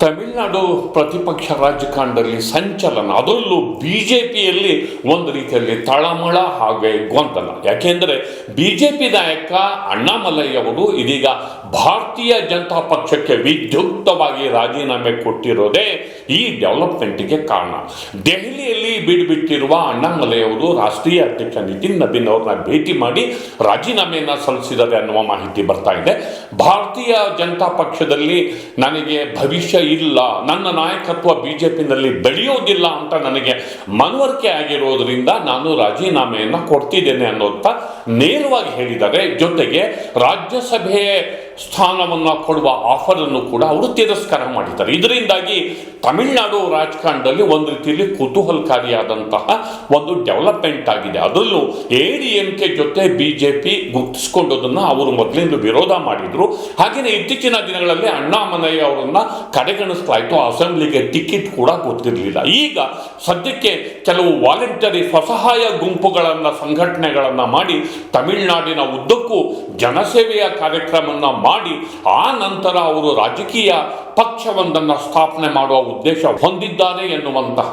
ತಮಿಳುನಾಡು ಪ್ರತಿಪಕ್ಷ ರಾಜಕಾರಣದಲ್ಲಿ ಸಂಚಲನ, ಅದರಲ್ಲೂ ಬಿಜೆಪಿಯಲ್ಲಿ ಒಂದು ರೀತಿಯಲ್ಲಿ ತಳಮಳ ಹಾಗೆ ಗೊಂದಲ. ಯಾಕೆಂದರೆ ಬಿಜೆಪಿ ನಾಯಕ ಅಣ್ಣಾಮಲೈ ಅವರು ಇದೀಗ ಭಾರತೀಯ ಜನತಾ ಪಕ್ಷಕ್ಕೆ ವಿದ್ಯುಕ್ತವಾಗಿ ರಾಜೀನಾಮೆ ಕೊಟ್ಟಿರೋದೇ ಈ ಡೆವಲಪ್ಮೆಂಟ್ಗೆ ಕಾರಣ. ದೆಹಲಿಯಲ್ಲಿ ಬಿಡುಬಿಟ್ಟಿರುವ ಅಣ್ಣಾಮಲೈ ಅವರು ರಾಷ್ಟ್ರೀಯ ಅಧ್ಯಕ್ಷ ನಿತಿನ್ ನಬೀನ್ ಅವ್ರನ್ನ ಭೇಟಿ ಮಾಡಿ ರಾಜೀನಾಮೆಯನ್ನು ಸಲ್ಲಿಸಿದ್ದಾರೆ ಅನ್ನುವ ಮಾಹಿತಿ ಬರ್ತಾ ಇದೆ. ಭಾರತೀಯ ಜನತಾ ಪಕ್ಷದಲ್ಲಿ ನನಗೆ ಭವಿಷ್ಯ ಇಲ್ಲ, ನನ್ನ ನಾಯಕತ್ವ ಬಿಜೆಪಿನಲ್ಲಿ ಬೆಳೆಯೋದಿಲ್ಲ ಅಂತ ನನಗೆ ಮನವರಿಕೆ ಆಗಿರೋದ್ರಿಂದ ನಾನು ರಾಜೀನಾಮೆಯನ್ನು ಕೊಡ್ತಿದ್ದೇನೆ ಅನ್ನೋಂಥ ನೇರವಾಗಿ ಹೇಳಿದ್ದಾರೆ. ಜೊತೆಗೆ ರಾಜ್ಯಸಭೆ ಸ್ಥಾನವನ್ನು ಕೊಡುವ ಆಫರ್ ಅನ್ನು ಕೂಡ ಅವರು ತಿರಸ್ಕಾರ ಮಾಡಿದ್ದಾರೆ. ಇದರಿಂದಾಗಿ ತಮಿಳುನಾಡು ರಾಜಕಾರಣದಲ್ಲಿ ಒಂದು ರೀತಿಯಲ್ಲಿ ಕುತೂಹಲಕಾರಿಯಾದಂತಹ ಒಂದು ಡೆವಲಪ್ಮೆಂಟ್ ಆಗಿದೆ. ಅದರಲ್ಲೂ ಎಡಿಎಂಕೆ ಜೊತೆ ಬಿಜೆಪಿ ಗುರ್ತಿಸಿಕೊಂಡೋದನ್ನು ಅವರು ಮೊದಲಿಂದ ವಿರೋಧ ಮಾಡಿದ್ರು. ಹಾಗೆಯೇ ಇತ್ತೀಚಿನ ದಿನಗಳಲ್ಲಿ ಅಣ್ಣಾಮಲೈ ಅವರನ್ನ ಕಡೆಗಣಿಸಲಾಯಿತು. ಅಸೆಂಬ್ಲಿಗೆ ಟಿಕೆಟ್ ಕೂಡ ಗೊತ್ತಿರಲಿಲ್ಲ. ಈಗ ಸದ್ಯಕ್ಕೆ ಕೆಲವು ವಾಲಂಟರಿ ಸ್ವಸಹಾಯ ಗುಂಪುಗಳನ್ನು ಸಂಘಟನೆಗಳನ್ನು ಮಾಡಿ ತಮಿಳುನಾಡಿನ ಉದ್ದಕ್ಕೂ ಜನಸೇವೆಯ ಕಾರ್ಯಕ್ರಮವನ್ನು ಮಾಡಿ ಆ ನಂತರ ಅವರು ರಾಜಕೀಯ ಪಕ್ಷವೊಂದನ್ನು ಸ್ಥಾಪನೆ ಮಾಡುವ ಉದ್ದೇಶ ಹೊಂದಿದ್ದಾರೆ ಎನ್ನುವಂತಹ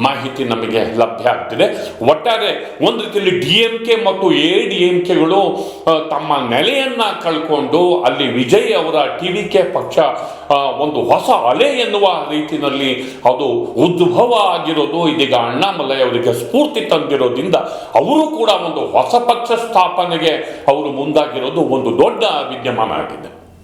ಮಾಹಿತಿ ನಮಗೆ ಲಭ್ಯ ಆಗ್ತಿದೆ. ಒಟ್ಟಾರೆ ಒಂದು ರೀತಿಯಲ್ಲಿ ಡಿಎಂಕೆ ಮತ್ತು ಎಡಿಎಂಕೆಗಳು ತಮ್ಮ ನೆಲೆಯನ್ನ ಕಳ್ಕೊಂಡು ಅಲ್ಲಿ ವಿಜಯ್ ಅವರ ಟಿವಿಕೆ ಪಕ್ಷ ಒಂದು ಹೊಸ ಅಲೆ ಎನ್ನುವ ರೀತಿಯಲ್ಲಿ ಅದು ಉದ್ಭವ ಆಗಿರೋದು ಇದೀಗ ಅಣ್ಣಾಮಲೈ ಅವರಿಗೆ ಸ್ಫೂರ್ತಿ ತಂದಿರೋದ್ರಿಂದ ಅವರು ಕೂಡ ಒಂದು ಹೊಸ ಪಕ್ಷ ಸ್ಥಾಪನೆಗೆ ಅವರು ಮುಂದಾಗಿರೋದು ಒಂದು ದೊಡ್ಡ ವಿದ್ಯಮಾನ ಆಗಿದೆ.